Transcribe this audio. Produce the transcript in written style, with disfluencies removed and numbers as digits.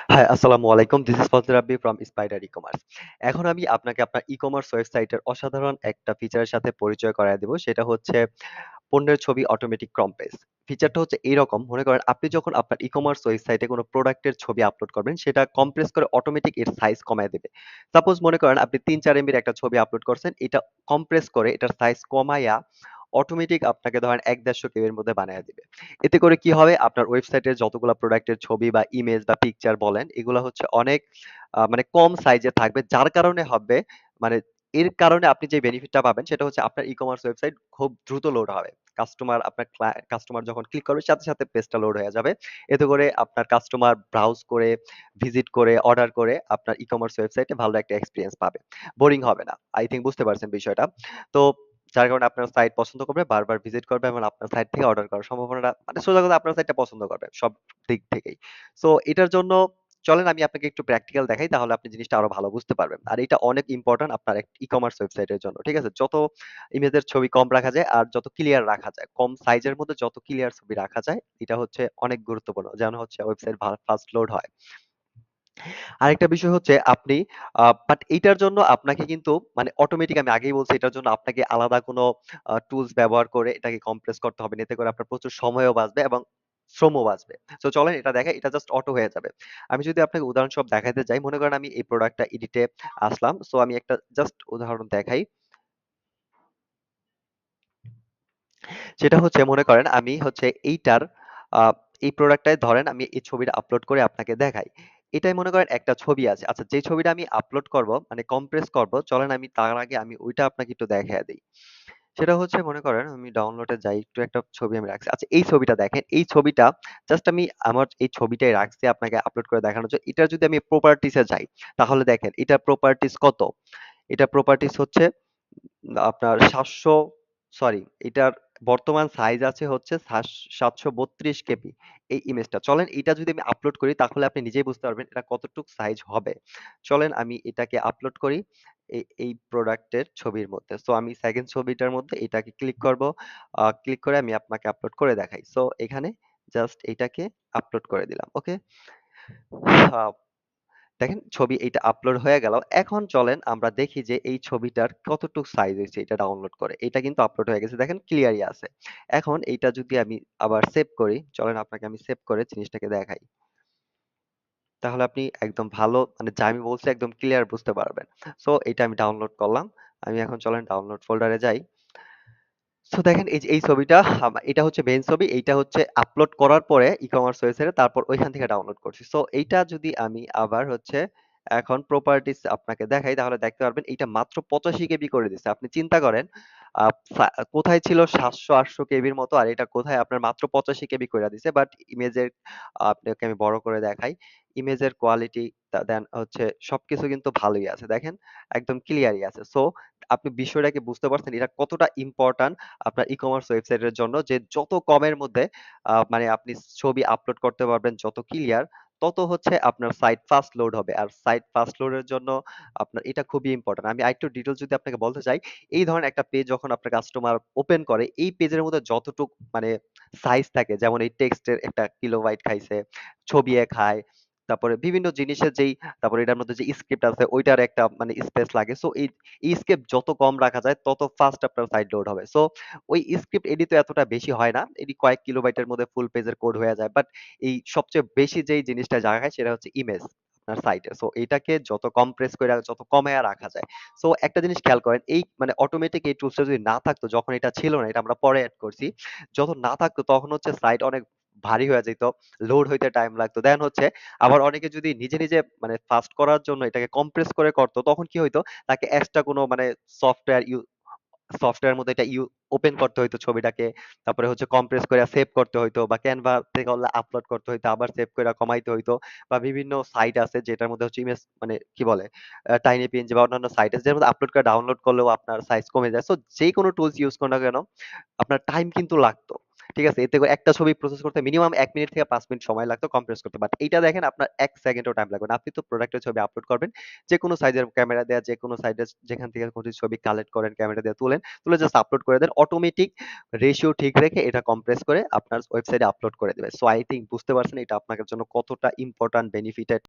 High, আসসালামু আলাইকুম। This is Fazle Rabbi from Spider ecommerce. এখন আমি আপনাকে আপনার ই-কমার্স ওয়েবসাইটের অসাধারণ একটা ফিচারের সাথে পরিচয় করায় দেব। সেটা হচ্ছে পণ্যের ছবি অটোমেটিক কম্প্রেস। ফিচারটা হচ্ছে এইরকম, মনে করেন আপনি যখন আপনার ই-কমার্স ওয়েবসাইটে কোনো প্রোডাক্টের ছবি আপলোড করবেন, সেটা কম্প্রেস করে অটোমেটিক এর সাইজ কমায় দেবে। সাপোজ মনে করেন আপনি ৩-৪ এমবির একটা ছবি আপলোড করছেন, এটা কম্প্রেস করে এটার সাইজ কমাইয়া অটোমেটিক আপনাকে ধরেন ১-১৫০ কেবির মধ্যে বানায়া দিবে। এতে করে কি হবে? আপনার ওয়েবসাইটের যতগুলা প্রোডাক্টের ছবি বা ইমেজ বা পিকচার বলেন, এগুলা হচ্ছে অনেক মানে কম সাইজে থাকবে। যার কারণে হবে মানে এর কারণে আপনি যে বেনিফিটটা পাবেন সেটা হচ্ছে আপনার ই-কমার্স ওয়েবসাইট খুব দ্রুত লোড হবে। কাস্টমার যখন ক্লিক করবে সাথে, সাথে পেজটা লোড হয়ে যাবে। এতে করে আপনার কাস্টমার ব্রাউজ করে, ভিজিট করে, অর্ডার করে আপনার ই-কমার্স ওয়েবসাইটে ভালো একটা এক্সপেরিয়েন্স পাবে। বোরিং হবে না। আই থিংক বুঝতে পারছেন বিষয়টা। তো যার কারণে আপনার সাইট পছন্দ করবে, বারবার ভিজিট করবে এবং আপনার সাইট থেকে অর্ডার করার সম্ভাবনাটা মানে সোজা কথা আপনার সাইটটা পছন্দ করবে সব দিক থেকেই। সো এটার জন্য চলেন আমি আপনাকে একটু প্র্যাকটিক্যাল দেখাই, তাহলে আপনি জিনিসটা আরো ভালো বুঝতে পারবেন। আর এটা অনেক ইম্পোর্টেন্ট আপনার এক ই-কমার্স ওয়েবসাইটের জন্য। ঠিক আছে? যত ইমেজের ছবি কম রাখা যায় আর যত ক্লিয়ার রাখা যায়, কম সাইজের মধ্যে যত ক্লিয়ার ছবি রাখা যায়, এটা হচ্ছে অনেক গুরুত্বপূর্ণ। যেন হচ্ছে ওয়েবসাইট ফাস্ট লোড হয়। আরেকটা বিষয় হচ্ছে আপনি বাট এইটার জন্য আপনাকে কিন্তু মানে অটোমেটিক, আমি আগেই বলছি, এটার জন্য আপনাকে আলাদা কোনো টুলস ব্যবহার করে এটাকে কম্প্রেস করতে হবে না। এতে করে আপনার প্রচুর সময়ও বাঁচবে এবং শ্রমও বাঁচবে। সো চলেন এটা দেখাই, এটা জাস্ট অটো হয়ে যাবে। আমি যদি আপনাকে উদাহরণস্বরূপ দেখাইতে যাই, মনে করেন আমি এই প্রোডাক্টটা এডিটে আসলাম। সো আমি একটা জাস্ট উদাহরণ দেখাই। সেটা হচ্ছে মনে করেন আমি হচ্ছে এইটার আ এই প্রোডাক্টটায় ধরেন আমি এই ছবিটা আপলোড করে আপনাকে দেখাই। এটাই মনে করেন একটা ছবি আছে। আচ্ছা, যে ছবিটা আমি আপলোড করব মানে কম্প্রেস করব, চলেন আমি তার আগে আমি ওইটা আপনাকে একটু দেখাইয়া দেই। সেটা হচ্ছে মনে করেন আমি ডাউনলোডে যাই, একটু একটা ছবি আমি রাখছি। আচ্ছা, এই ছবিটা দেখেন। এই ছবিটা জাস্ট আমি আমার এই ছবিটাই রাখছি আপনাকে আপলোড করে দেখানোর জন্য। এটার যদি আমি প্রপার্টিস এ যাই, তাহলে দেখেন এটার প্রপার্টিস কত? এটার প্রপার্টিস হচ্ছে আপনার ৭০০, সরি, এটার বর্তমান সাইজ আছে হচ্ছে ৭৩২ কেবি এই ইমেজটা। চলেন এটা যদি আমি আপলোড করি তাহলে আপনি নিজেই বুঝতে পারবেন এটা কতটুক সাইজ হবে। চলেন আমি এটাকে আপলোড করি এই প্রোডাক্টের ছবির মধ্যে। সো আমি 2nd ছবিটার মধ্যে এটাকে ক্লিক করব। ক্লিক করে আমি আপনাকে আপলোড করে দেখাই। সো এখানে জাস্ট এটাকে আপলোড করে দিলাম। ওকে? আ দেখেন ছবি এইটা আপলোড হয়ে গেল। এখন চলেন আমরা দেখি যে এই ছবিটার কতটুক সাইজ হইছে এটা ডাউনলোড করে। এটা কিন্তু আপলোড হয়ে গেছে। দেখেন ক্লিয়ারই আছে। এখন এইটা যদি আমি আবার সেভ করি, চলেন আপনাকে আমি সেভ করে জিনিসটাকে দেখাই। তাহলে আপনি একদম ভালো মানে যা আমি বলছি একদম ক্লিয়ার বুঝতে পারবেন। সো এটা আমি ডাউনলোড করলাম। আমি এখন চলেন ডাউনলোড ফোল্ডারে যাই। সো দেখেন এই যে এই ছবিটা এটা হচ্ছে মেইন ছবি। এইটা হচ্ছে আপলোড করার পরে ই-কমার্স ওয়েবসাইটে তারপর ওইখান থেকে ডাউনলোড করছি। সো এইটা যদি আমি আবার হচ্ছে এখন প্রপার্টিস আপনাকে দেখাই তাহলে দেখতে পারবেন এইটা মাত্র ৮৫ কেবি করে দিছে। আপনি চিন্তা করেন আ ফা কোথায় ছিল ৭০০-৮০০ কেবির মতো আর এটা কোথায় আপনার মাত্র ৮৫ কেবি কইরা দিছে। বাট ইমেজের আপনাকে আমি বড় করে দেখাই। ইমেজের কোয়ালিটি দেন হচ্ছে সবকিছু কিন্তু ভালোই আছে। দেখেন একদম ক্লিয়ারই আছে। সো আপনি বিষয়টাকে বুঝতে পারছেন এটা কতটা ইম্পোর্টেন্ট আপনার ই-কমার্স ওয়েবসাইটের জন্য, যে যত কমের মধ্যে মানে আপনি ছবি আপলোড করতে পারবেন যত ক্লিয়ার, তত হচ্ছে আপনার সাইট ফাস্ট লোড হবে। আর সাইট ফাস্ট লোডের জন্য আপনার এটা খুবই ইম্পোর্টেন্ট। আমি আরেকটু ডিটেইলস যদি আপনাকে বলতে চাই, এই ধরেন একটা পেজ যখন আপনার কাস্টমার ওপেন করে, এই পেজের মধ্যে যতটুক মানে সাইজ থাকে, যেমন এই টেক্সটের ১ কিলোবাইট খাইছে, ছবি খায়, তারপরে বিভিন্ন জিনিসের তারপরে এটার মধ্যে যে স্ক্রিপ্ট আছে ওইটার একটা মানে স্পেস লাগে। সো এই স্ক্রিপ্ট যত কম রাখা যায় তত ফাস্ট আপনার সাইট লোড হবে। সো ওই স্ক্রিপ্ট এডি তো এতটা বেশি হয় না। এডি কয়েক কিলোবাইটের মধ্যে ফুল পেজের কোড হয়ে যায়। বাট এই সবচেয়ে বেশি যেই জিনিসটা জায়গা খায় সেটা হচ্ছে ইমেজ আপনার সাইটে। সো এটাকে যত কম্প্রেস কইরা যত কমায়া রাখা যায়। সো একটা জিনিস খেয়াল করেন, এই মানে অটোমেটিক এই টুলসটা যদি না থাকতো, যখন এটা ছিল না, এটা আমরা পরে এড করছি। যখন না থাকতো তখন হচ্ছে সাইট অনেক ভারী হয়ে যাইত। লোড হইতে টাইম লাগতো। দেন হচ্ছে আবার অনেকে যদি নিজে, নিজে মানে ফাস্ট করার জন্য এটাকে কম্প্রেস করে করত, তখন কি হইতো? তাকে এক্সট্রা কোনো মানে সফটওয়্যার সফটওয়্যারের মধ্যে এটা ওপেন করতে হইতো ছবিটাকে। তারপরে হচ্ছে কম্প্রেস কইরা সেভ করতে হইতো বা Canva থেকে হলে আপলোড করতে হইতো। আবার সেভ কইরা কমাইতে হইতো। বা বিভিন্ন সাইট আছে যেটার মধ্যে হচ্ছে ইমেজ মানে কি বলে? TinyPNG বা অন্যান্য সাইট আছে যেটার মধ্যে আপলোড করে ডাউনলোড করলেও আপনার সাইজ কমে যায়। সো যেকোনো টুলস ইউস করুন না কেন, আপনার টাইম কিন্তু লাগতো। ঠিক আছে? এতে করে একটা ছবি প্রসেস করতে মিনিমাম ১ মিনিট থেকে ৫ মিনিট সময় লাগতো কম্প্রেস করতে। বাট এইটা দেখেন আপনার ১ সেকেন্ডও টাইম লাগবে না। আপনি তো প্রোডাক্টের ছবি আপলোড করবেন। যেকোনো সাইজের ক্যামেরা দেয়া, যেকোনো সাইডে যেখান থেকে খুশি ছবি কালেক্ট করেন, ক্যামেরা দিয়ে তুলে জাস্ট আপলোড করে দেন। অটোমেটিক রেশিও ঠিক রেখে এটা কম্প্রেস করে আপনার ওয়েবসাইটে আপলোড করে দিবে। সো আই থিংক বুঝতে পারছেন এটা আপনার জন্য কতটা ইম্পোর্টেন্ট বেনিফিটেড